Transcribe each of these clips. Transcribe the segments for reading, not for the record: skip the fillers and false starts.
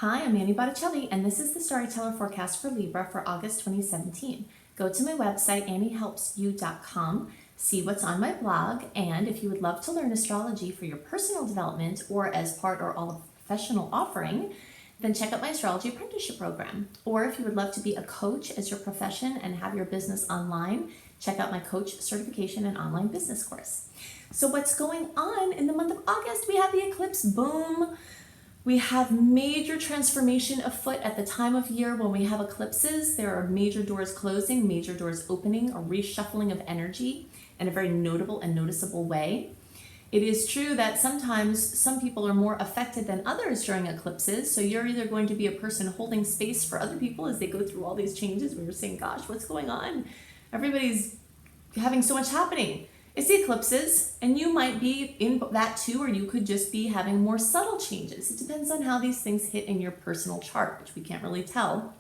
Hi, I'm Annie Botticelli, and this is the Storyteller Forecast for Libra for August 2017. Go to my website, anniehelpsyou.com, see what's on my blog, and if you would love to learn astrology for your personal development or as part or all of the professional offering, then check out my astrology apprenticeship program. Or if you would love to be a coach as your profession and have your business online, check out my coach certification and online business course. So what's going on in the month of August? We have the eclipse, boom. We have major transformation afoot at the time of year when we have eclipses. There are major doors closing, major doors opening, a reshuffling of energy in a very notable and noticeable way. It is true that sometimes some people are more affected than others during eclipses. So you're either going to be a person holding space for other people as they go through all these changes. We were saying, gosh, what's going on? Everybody's having so much happening. It's the eclipses, and you might be in that too, or you could just be having more subtle changes. It depends on how these things hit in your personal chart, which we can't really tell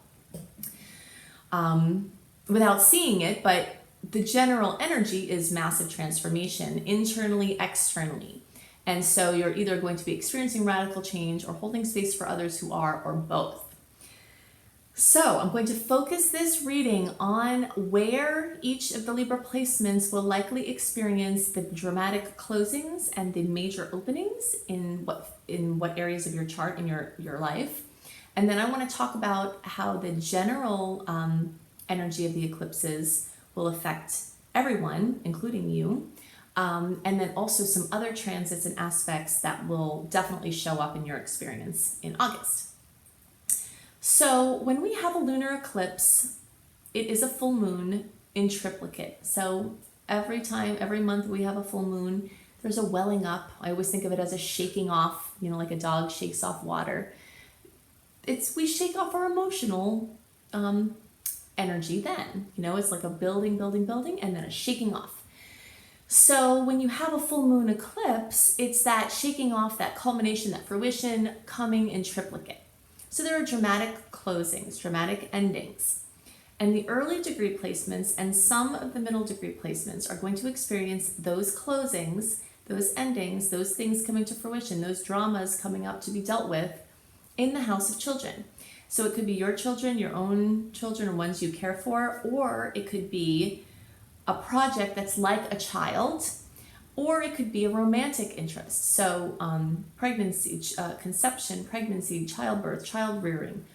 without seeing it, but the general energy is massive transformation, internally, externally. And so you're either going to be experiencing radical change or holding space for others who are, or both. So I'm going to focus this reading on where each of the Libra placements will likely experience the dramatic closings and the major openings in what areas of your chart in your life. And then I want to talk about how the general energy of the eclipses will affect everyone, including you. And then also some other transits and aspects that will definitely show up in your experience in August. So when we have a lunar eclipse, it is a full moon in triplicate. So every month we have a full moon, there's a welling up. I always think of it as a shaking off, like a dog shakes off water. We shake off our emotional energy then. It's like a building, and then a shaking off. So when you have a full moon eclipse, it's that shaking off, that culmination, that fruition coming in triplicate. So there are dramatic closings, dramatic endings. And the early degree placements and some of the middle degree placements are going to experience those closings, those endings, those things coming to fruition, those dramas coming up to be dealt with in the house of children. So it could be your children, your own children, or ones you care for, or it could be a project that's like a child, or it could be a romantic interest. So pregnancy, conception, pregnancy, childbirth, child rearing,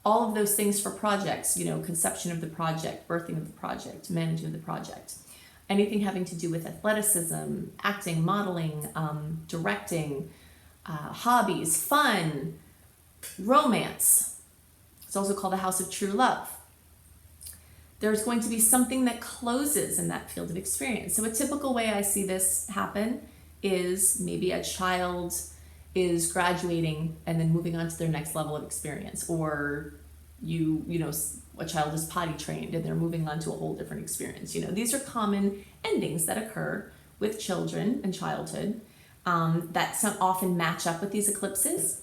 all of those things for projects, conception of the project, birthing of the project, managing of the project. Anything having to do with athleticism, acting, modeling, directing, hobbies, fun, romance. It's also called the house of true love. There's going to be something that closes in that field of experience. So a typical way I see this happen is maybe a child is graduating and then moving on to their next level of experience, or a child is potty trained and they're moving on to a whole different experience. These are common endings that occur with children and childhood that often match up with these eclipses.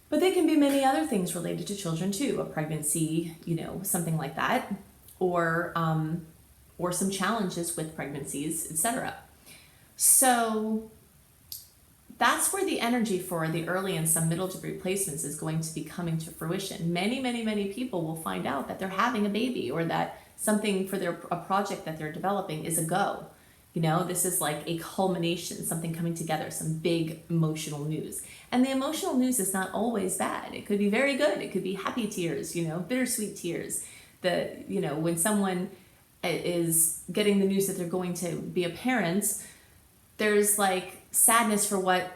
But they can be many other things related to children too, a pregnancy, something like that. Or some challenges with pregnancies, etc. So that's where the energy for the early and some middle degree placements is going to be coming to fruition. Many, many, many people will find out that they're having a baby, or that something for a project that they're developing is a go. This is like a culmination, something coming together, some big emotional news. And the emotional news is not always bad. It could be very good. It could be happy tears, bittersweet tears. When someone is getting the news that they're going to be a parent, there's like sadness for what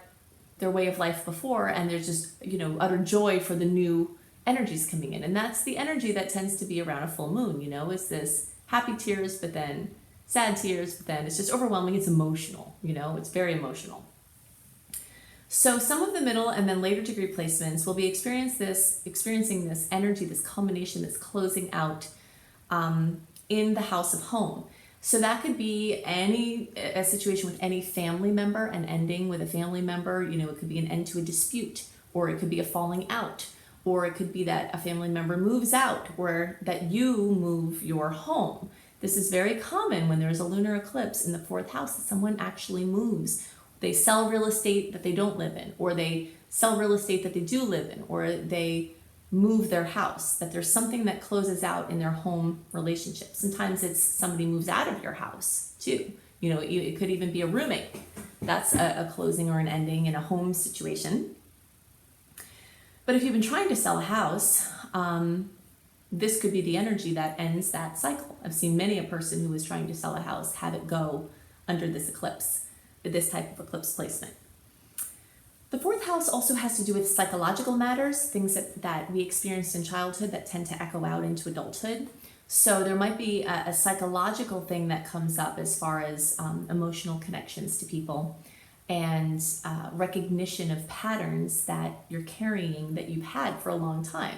their way of life before, and there's just, utter joy for the new energies coming in. And that's the energy that tends to be around a full moon, is this happy tears, but then sad tears, but then it's just overwhelming. It's emotional, it's very emotional. So some of the middle and then later degree placements will be experiencing this energy, this culmination, this closing out in the house of home. So that could be a situation with any family member, an ending with a family member. It could be an end to a dispute, or it could be a falling out, or it could be that a family member moves out, or that you move your home. This is very common when there's a lunar eclipse in the fourth house, that someone actually moves. They sell real estate that they don't live in, or they sell real estate that they do live in, or they move their house, that there's something that closes out in their home relationship. Sometimes it's somebody moves out of your house too. You know, it could even be a roommate. That's a closing or an ending in a home situation. But if you've been trying to sell a house, this could be the energy that ends that cycle. I've seen many a person who was trying to sell a house have it go under this eclipse, this type of eclipse placement. The fourth house also has to do with psychological matters, things that we experienced in childhood that tend to echo out into adulthood. So there might be a psychological thing that comes up as far as emotional connections to people and recognition of patterns that you're carrying that you've had for a long time.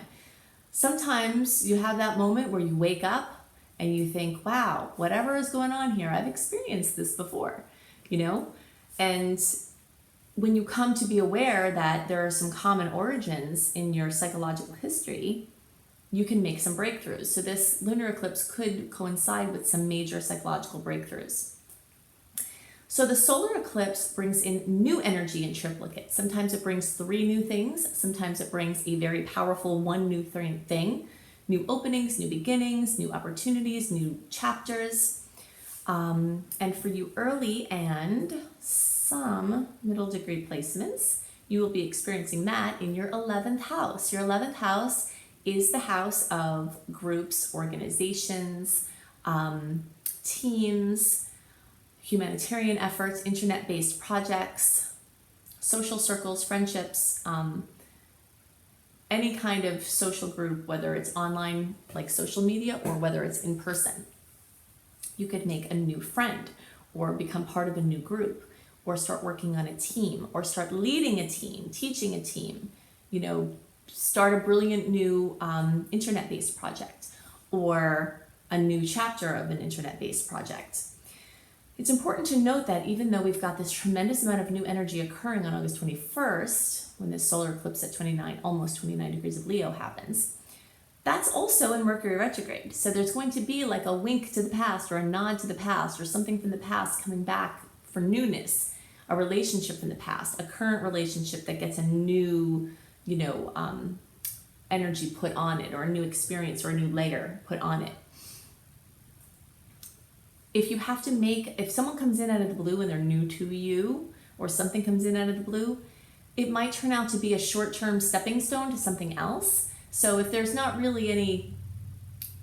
Sometimes you have that moment where you wake up and you think, wow, whatever is going on here, I've experienced this before, you know? And when you come to be aware that there are some common origins in your psychological history, you can make some breakthroughs. So this lunar eclipse could coincide with some major psychological breakthroughs. So the solar eclipse brings in new energy in triplicate. Sometimes it brings 3 new things. Sometimes it brings a very powerful 1 new thing. New openings, new beginnings, new opportunities, new chapters. And for you early and some middle degree placements, you will be experiencing that in your 11th house. Your 11th house is the house of groups, organizations, teams, humanitarian efforts, internet-based projects, social circles, friendships, any kind of social group, whether it's online like social media or whether it's in person. You could make a new friend or become part of a new group or start working on a team or start leading a team, teaching a team, you know, start a brilliant new internet-based project or a new chapter of an internet-based project. It's important to note that even though we've got this tremendous amount of new energy occurring on August 21st, when this solar eclipse at almost 29 degrees of Leo happens, that's also in Mercury retrograde. So there's going to be like a wink to the past or a nod to the past or something from the past coming back for newness, a relationship from the past, a current relationship that gets a new, energy put on it, or a new experience or a new layer put on it. If someone comes in out of the blue and they're new to you, or something comes in out of the blue, it might turn out to be a short-term stepping stone to something else. So if there's not really any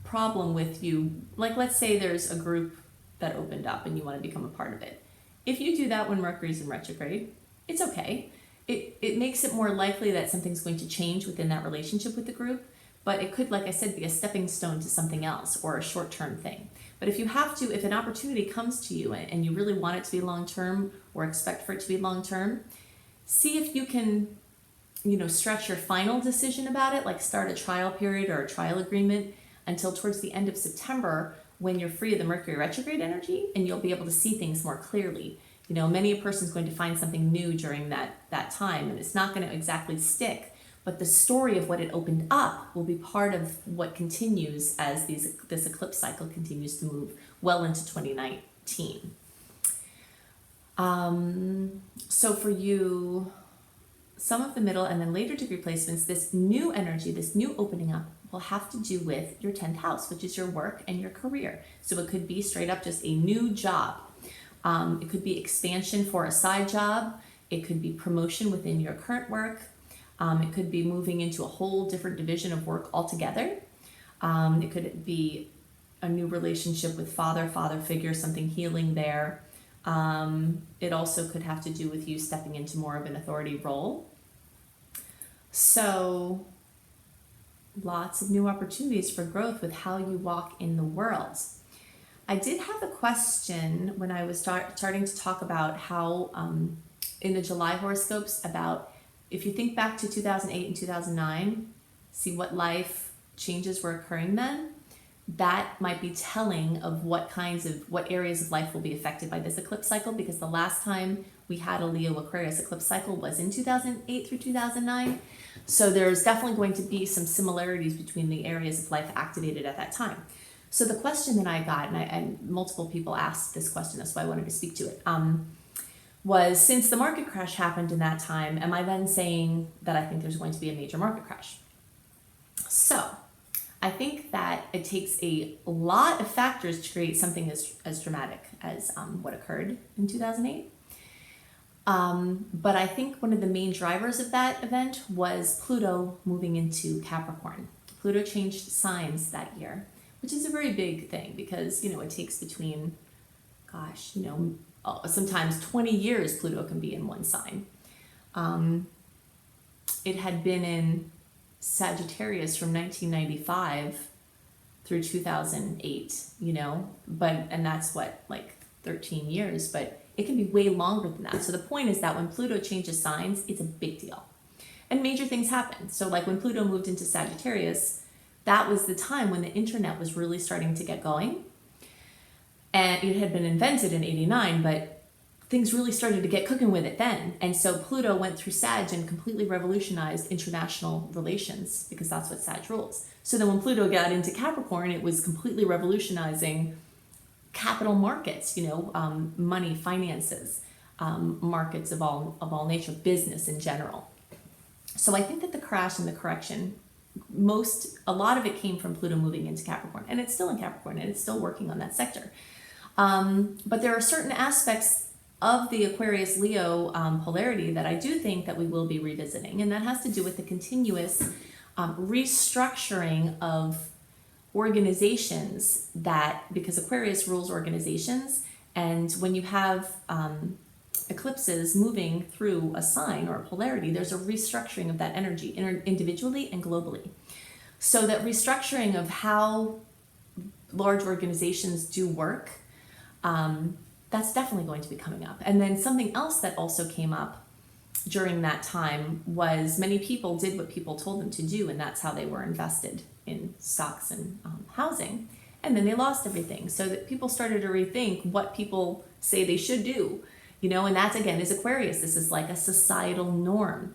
problem with you, like let's say there's a group that opened up and you want to become a part of it. If you do that when Mercury's in retrograde, it's okay. It makes it more likely that something's going to change within that relationship with the group, but it could, like I said, be a stepping stone to something else or a short-term thing. But if an opportunity comes to you and you really want it to be long-term or expect for it to be long-term, see if you can, stretch your final decision about it, like start a trial period or a trial agreement until towards the end of September when you're free of the Mercury retrograde energy and you'll be able to see things more clearly. Many a person's going to find something new during that time, and it's not going to exactly stick, but the story of what it opened up will be part of what continues as this eclipse cycle continues to move well into 2019. So for you, some of the middle and then later degree placements, this new energy, this new opening up will have to do with your 10th house, which is your work and your career. So it could be straight up just a new job. It could be expansion for a side job. It could be promotion within your current work. It could be moving into a whole different division of work altogether. It could be a new relationship with father figure, something healing there. It also could have to do with you stepping into more of an authority role. So lots of new opportunities for growth with how you walk in the world. I did have a question when I was starting to talk about how in the July horoscopes about if you think back to 2008 and 2009, see what life changes were occurring then, that might be telling of what areas of life will be affected by this eclipse cycle, because the last time we had a Leo Aquarius eclipse cycle was in 2008 through 2009. So there's definitely going to be some similarities between the areas of life activated at that time. So the question that I got, and multiple people asked this question, that's why I wanted to speak to it. was, since the market crash happened in that time, am I then saying that I think there's going to be a major market crash? So I think that it takes a lot of factors to create something as dramatic as what occurred in 2008. But I think one of the main drivers of that event was Pluto moving into Capricorn. Pluto changed signs that year, which is a very big thing because, it takes between, sometimes 20 years Pluto can be in one sign. It had been in Sagittarius from 1995 through 2008, and that's like 13 years, but it can be way longer than that. So the point is that when Pluto changes signs, it's a big deal. And major things happen. So like when Pluto moved into Sagittarius, that was the time when the internet was really starting to get going. And it had been invented in 89, but things really started to get cooking with it then. And so Pluto went through Sag and completely revolutionized international relations because that's what Sag rules. So then when Pluto got into Capricorn, it was completely revolutionizing capital markets, money, finances, markets of all nature, business in general. So I think that the crash and the correction, a lot of it came from Pluto moving into Capricorn, and it's still in Capricorn, and it's still working on that sector. But there are certain aspects of the Aquarius Leo polarity that I do think that we will be revisiting, and that has to do with the continuous restructuring of organizations, because Aquarius rules organizations, and when you have eclipses moving through a sign or a polarity, there's a restructuring of that energy individually and globally. So that restructuring of how large organizations do work, that's definitely going to be coming up. And then something else that also came up during that time was many people did what people told them to do, and that's how they were invested in stocks and housing, and then they lost everything. So that people started to rethink what people say they should do, and that again is Aquarius. This is like a societal norm.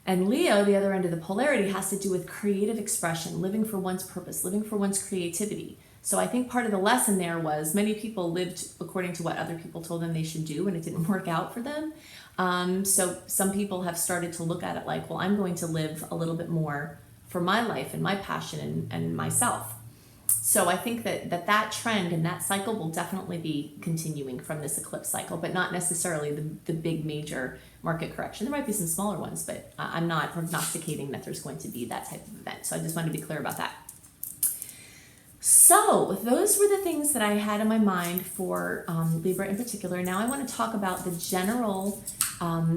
And Leo, the other end of the polarity, has to do with creative expression, living for one's purpose, living for one's creativity. So I think part of the lesson there was many people lived according to what other people told them they should do, and it didn't work out for them. So some people have started to look at it like, well, I'm going to live a little bit more for my life and my passion and myself. So I think that trend and that cycle will definitely be continuing from this eclipse cycle, but not necessarily the big major market correction. There might be some smaller ones, but I'm not prognosticating that there's going to be that type of event. So I just wanted to be clear about that. So those were the things that I had in my mind for Libra in particular. Now I want to talk about the general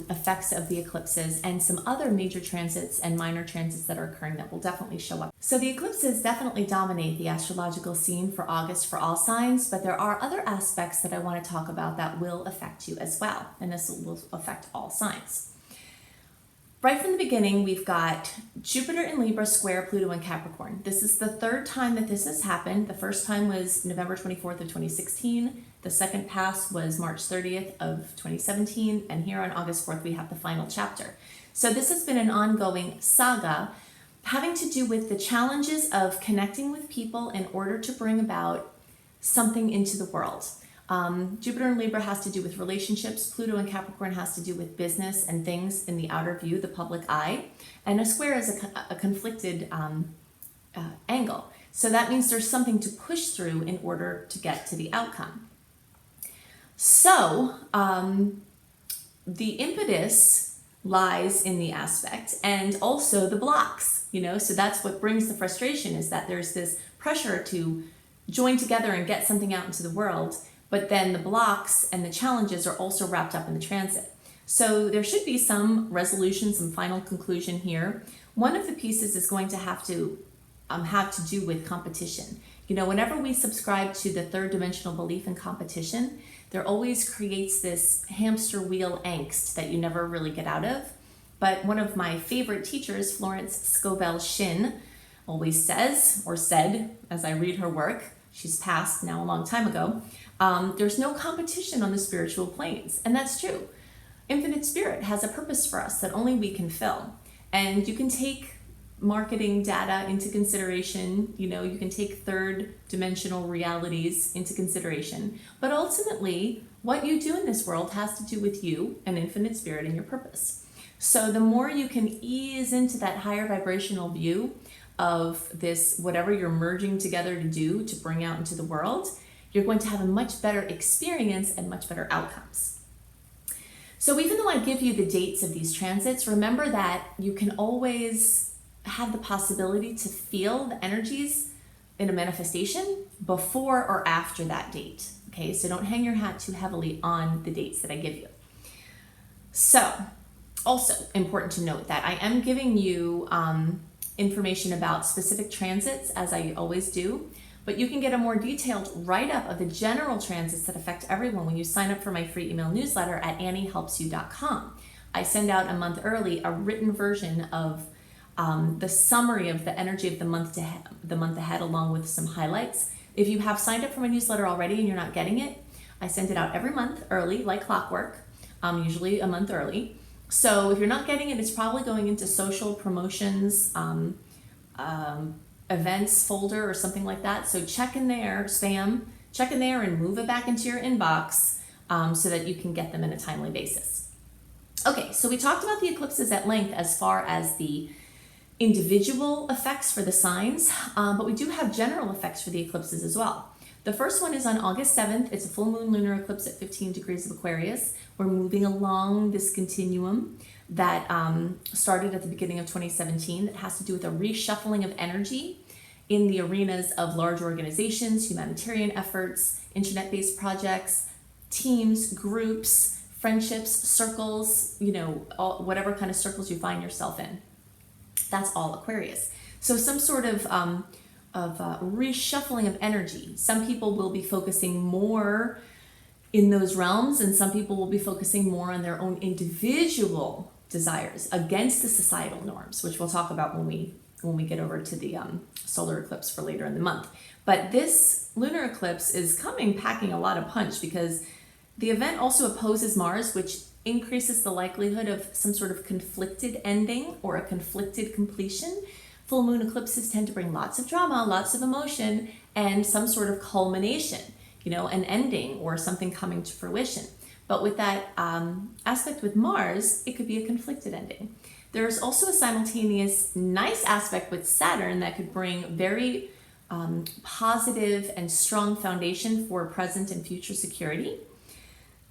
effects of the eclipses and some other major transits and minor transits that are occurring that will definitely show up. So the eclipses definitely dominate the astrological scene for August for all signs, but there are other aspects that I want to talk about that will affect you as well, and this will affect all signs. Right from the beginning, we've got Jupiter in Libra square Pluto in Capricorn. This is the third time that this has happened. The first time was November 24th of 2016. The second pass was March 30th of 2017. And here on August 4th, we have the final chapter. So this has been an ongoing saga having to do with the challenges of connecting with people in order to bring about something into the world. Jupiter in Libra has to do with relationships. Pluto in Capricorn has to do with business and things in the outer view, the public eye. And a square is a conflicted angle. So that means there's something to push through in order to get to the outcome. So the impetus lies in the aspect and also the blocks, so that's what brings the frustration, is that there's this pressure to join together and get something out into the world. But then the blocks and the challenges are also wrapped up in the transit. So there should be some resolution, some final conclusion here. One of the pieces is going to have to do with competition. Whenever we subscribe to the third dimensional belief in competition, there always creates this hamster wheel angst that you never really get out of. But one of my favorite teachers, Florence Scovel Shin, always says, or said, as I read her work, she's passed now a long time ago, there's no competition on the spiritual planes. And that's true. Infinite Spirit has a purpose for us that only we can fill. And you can take marketing data into consideration, you can take third dimensional realities into consideration. But ultimately, what you do in this world has to do with you and infinite spirit and your purpose. So the more you can ease into that higher vibrational view of this, whatever you're merging together to do to bring out into the world, you're going to have a much better experience and much better outcomes. So even though I give you the dates of these transits, remember that you can always have the possibility to feel the energies in a manifestation before or after that date. Okay, so don't hang your hat too heavily on the dates that I give you. So also important to note that I am giving you information about specific transits, as I always do, but you can get a more detailed write-up of the general transits that affect everyone when you sign up for my free email newsletter at anniehelpsyou.com. I send out a month early a written version of the summary of the energy of the month ahead, along with some highlights. If you have signed up for my newsletter already and you're not getting it, I send it out every month early, like clockwork, usually a month early. So if you're not getting it, it's probably going into social promotions, events folder or something like that. So check in there, spam, check in there and move it back into your inbox so that you can get them in a timely basis. Okay, so we talked about the eclipses at length as far as the individual effects for the signs, but we do have general effects for the eclipses as well. The first one is on August 7th. It's a full moon lunar eclipse at 15 degrees of Aquarius. We're moving along this continuum that started at the beginning of 2017 that has to do with a reshuffling of energy in the arenas of large organizations, humanitarian efforts, internet-based projects, teams, groups, friendships, circles, whatever kind of circles you find yourself in. That's all Aquarius. So some sort of reshuffling of energy. Some people will be focusing more in those realms, and some people will be focusing more on their own individual desires against the societal norms, which we'll talk about when we get over to the solar eclipse for later in the month. But this lunar eclipse is coming packing a lot of punch because the event also opposes Mars, which increases the likelihood of some sort of conflicted ending or a conflicted completion. Full moon eclipses tend to bring lots of drama, lots of emotion, and some sort of culmination, an ending or something coming to fruition. But with that aspect with Mars, it could be a conflicted ending. There's also a simultaneous nice aspect with Saturn that could bring very positive and strong foundation for present and future security.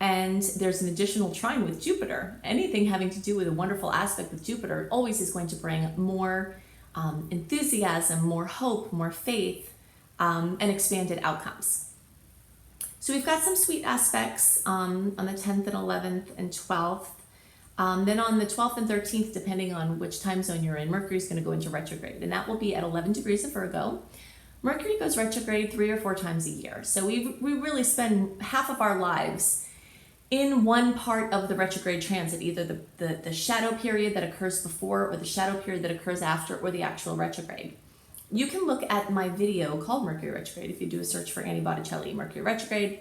And there's an additional trine with Jupiter. Anything having to do with a wonderful aspect with Jupiter always is going to bring more enthusiasm, more hope, more faith, and expanded outcomes. So we've got some sweet aspects on the 10th and 11th and 12th. Then on the 12th and 13th, depending on which time zone you're in, Mercury is going to go into retrograde, and that will be at 11 degrees of Virgo. Mercury goes retrograde 3 or 4 times a year. So we really spend half of our lives in one part of the retrograde transit, either the shadow period that occurs before or the shadow period that occurs after or the actual retrograde. You can look at my video called Mercury Retrograde if you do a search for Annie Botticelli, Mercury Retrograde.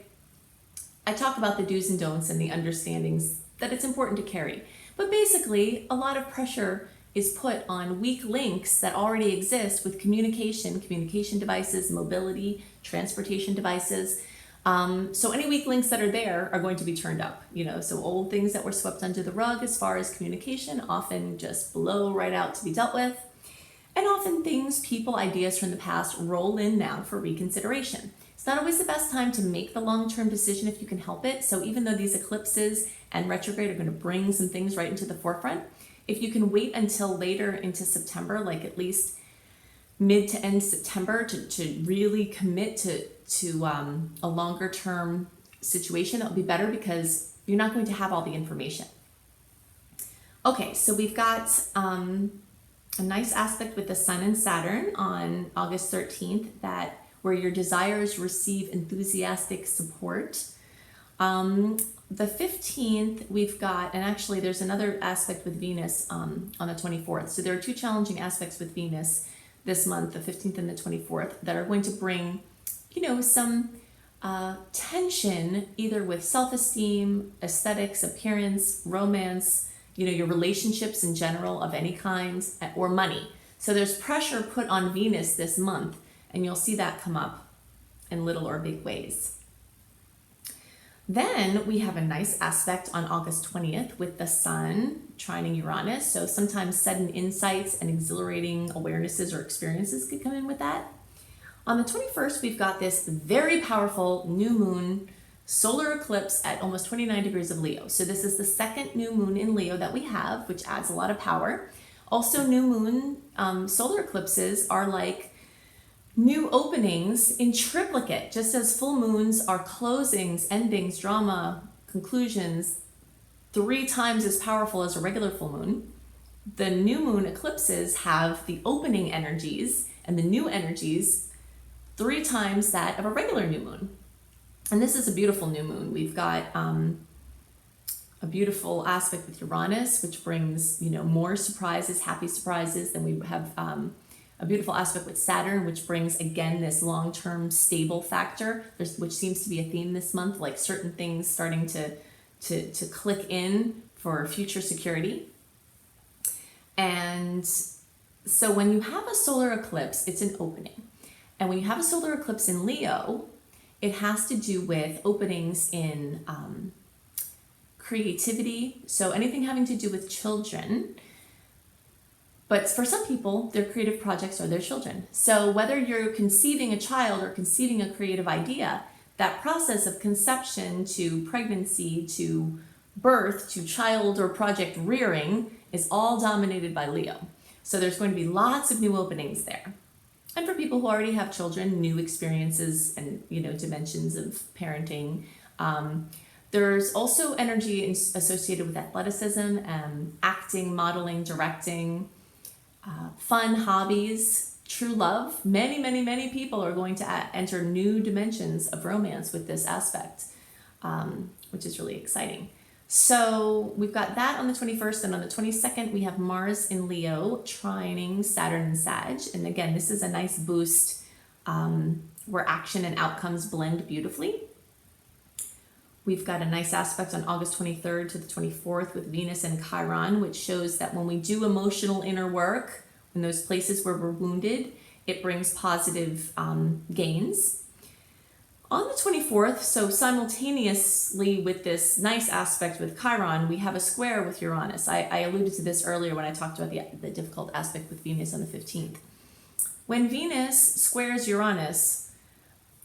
I talk about the do's and don'ts and the understandings that it's important to carry. But basically, a lot of pressure is put on weak links that already exist with communication devices, mobility, transportation devices. So any weak links that are there are going to be turned up, so old things that were swept under the rug as far as communication often just blow right out to be dealt with. And often things, people, ideas from the past roll in now for reconsideration. It's not always the best time to make the long-term decision if you can help it. So even though these eclipses and retrograde are going to bring some things right into the forefront, if you can wait until later into September, like at least mid to end September to really commit to a longer term situation, that would be better because you're not going to have all the information. Okay, so we've got a nice aspect with the Sun and Saturn on August 13th where your desires receive enthusiastic support. The 15th we've got, and actually there's another aspect with Venus on the 24th. So there are 2 challenging aspects with Venus this month, the 15th and the 24th, that are going to bring, some tension either with self-esteem, aesthetics, appearance, romance, your relationships in general of any kind, or money. So there's pressure put on Venus this month, and you'll see that come up in little or big ways. Then we have a nice aspect on August 20th with the Sun trining Uranus. So sometimes sudden insights and exhilarating awarenesses or experiences could come in with that. On the 21st, we've got this very powerful new moon solar eclipse at almost 29 degrees of Leo. So this is the second new moon in Leo that we have, which adds a lot of power. Also, new moon solar eclipses are like new openings in triplicate, just as full moons are closings, endings, drama, conclusions, 3 times as powerful as a regular full moon. The new moon eclipses have the opening energies and the new energies 3 times that of a regular new moon. And this is a beautiful new moon. We've got a beautiful aspect with Uranus, which brings, more surprises, happy surprises. Then we have a beautiful aspect with Saturn, which brings, again, this long-term stable factor, which seems to be a theme this month, like certain things starting to click in for future security. And so when you have a solar eclipse, it's an opening. And when you have a solar eclipse in Leo, it has to do with openings in creativity, so anything having to do with children. But for some people, their creative projects are their children. So whether you're conceiving a child or conceiving a creative idea, that process of conception to pregnancy to birth to child or project rearing is all dominated by Leo. So there's going to be lots of new openings there. And for people who already have children, new experiences and, dimensions of parenting. There's also energy associated with athleticism, acting, modeling, directing, fun hobbies, true love. Many, many, many people are going to enter new dimensions of romance with this aspect, which is really exciting. So we've got that on the 21st, and on the 22nd, we have Mars in Leo trining Saturn and Sag. And again, this is a nice boost where action and outcomes blend beautifully. We've got a nice aspect on August 23rd to the 24th with Venus and Chiron, which shows that when we do emotional inner work, in those places where we're wounded, it brings positive gains. On the 24th, so simultaneously with this nice aspect with Chiron, we have a square with Uranus. I alluded to this earlier when I talked about the difficult aspect with Venus on the 15th. When Venus squares Uranus,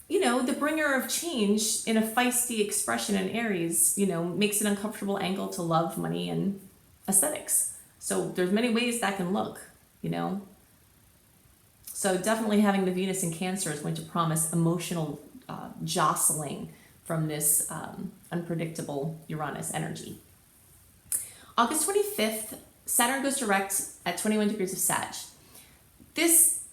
the bringer of change in a feisty expression in Aries, makes an uncomfortable angle to love, money, and aesthetics. So there's many ways that can look, So definitely having the Venus in Cancer is going to promise emotional jostling from this unpredictable Uranus energy. August 25th, Saturn goes direct at 21 degrees of Sag. This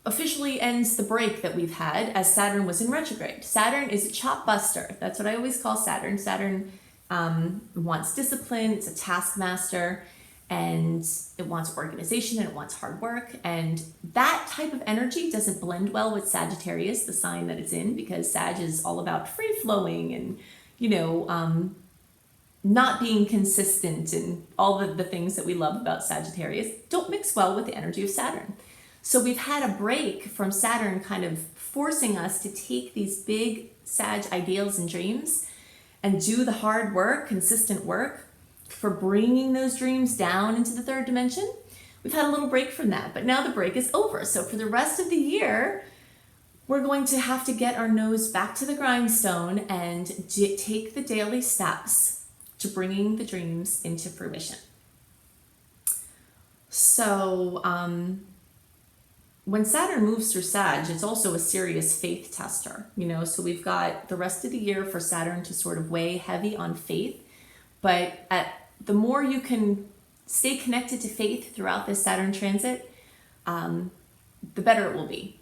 officially ends the break that we've had as Saturn was in retrograde. Saturn is a chop buster. That's what I always call Saturn. Saturn wants discipline, it's a taskmaster, and it wants organization and it wants hard work. And that type of energy doesn't blend well with Sagittarius, the sign that it's in, because Sag is all about free flowing and, not being consistent and all the things that we love about Sagittarius don't mix well with the energy of Saturn. So we've had a break from Saturn kind of forcing us to take these big Sag ideals and dreams and do the hard work, consistent work for bringing those dreams down into the third dimension. We've had a little break from that, but now the break is over. So for the rest of the year, we're going to have to get our nose back to the grindstone and take the daily steps to bringing the dreams into fruition. So, when Saturn moves through Sag, it's also a serious faith tester, so we've got the rest of the year for Saturn to sort of weigh heavy on faith, but the more you can stay connected to faith throughout this Saturn transit, the better it will be.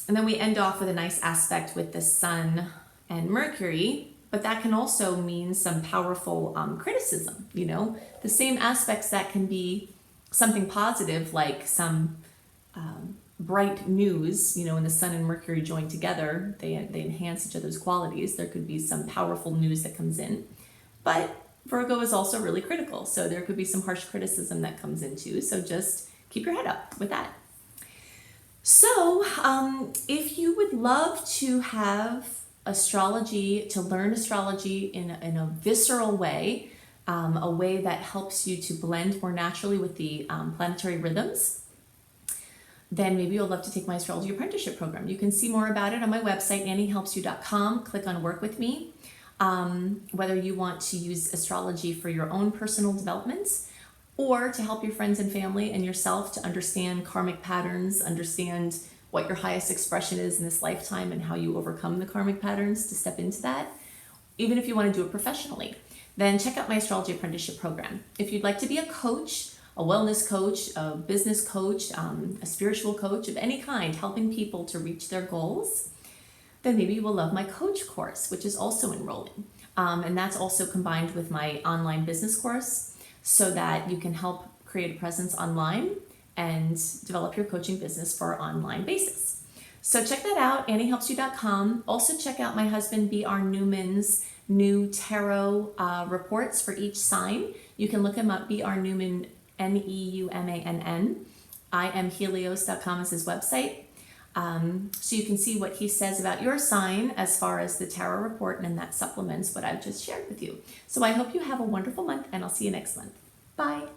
And then we end off with a nice aspect with the Sun and Mercury, but that can also mean some powerful criticism, the same aspects that can be something positive, like some bright news, when the Sun and Mercury join together, they enhance each other's qualities. There could be some powerful news that comes in. But Virgo is also really critical, so there could be some harsh criticism that comes in too. So just keep your head up with that. So if you would love to have astrology, to learn astrology in a visceral way, a way that helps you to blend more naturally with the planetary rhythms, then maybe you'll love to take my astrology apprenticeship program. You can see more about it on my website, anniehelpsyou.com. Click on work with me. Whether you want to use astrology for your own personal developments or to help your friends and family and yourself to understand karmic patterns, understand what your highest expression is in this lifetime and how you overcome the karmic patterns to step into that, even if you want to do it professionally, then check out my astrology apprenticeship program. If you'd like to be a coach, a wellness coach, a business coach, a spiritual coach of any kind, helping people to reach their goals, then maybe you will love my coach course, which is also enrolling. And that's also combined with my online business course so that you can help create a presence online and develop your coaching business for an online basis. So check that out, anniehelpsyou.com. Also check out my husband B.R. Newman's new tarot reports for each sign. You can look him up, B.R. Newman, Neumann. IamHelios.com is his website. So you can see what he says about your sign as far as the tarot report, and that supplements what I've just shared with you. So I hope you have a wonderful month, and I'll see you next month. Bye.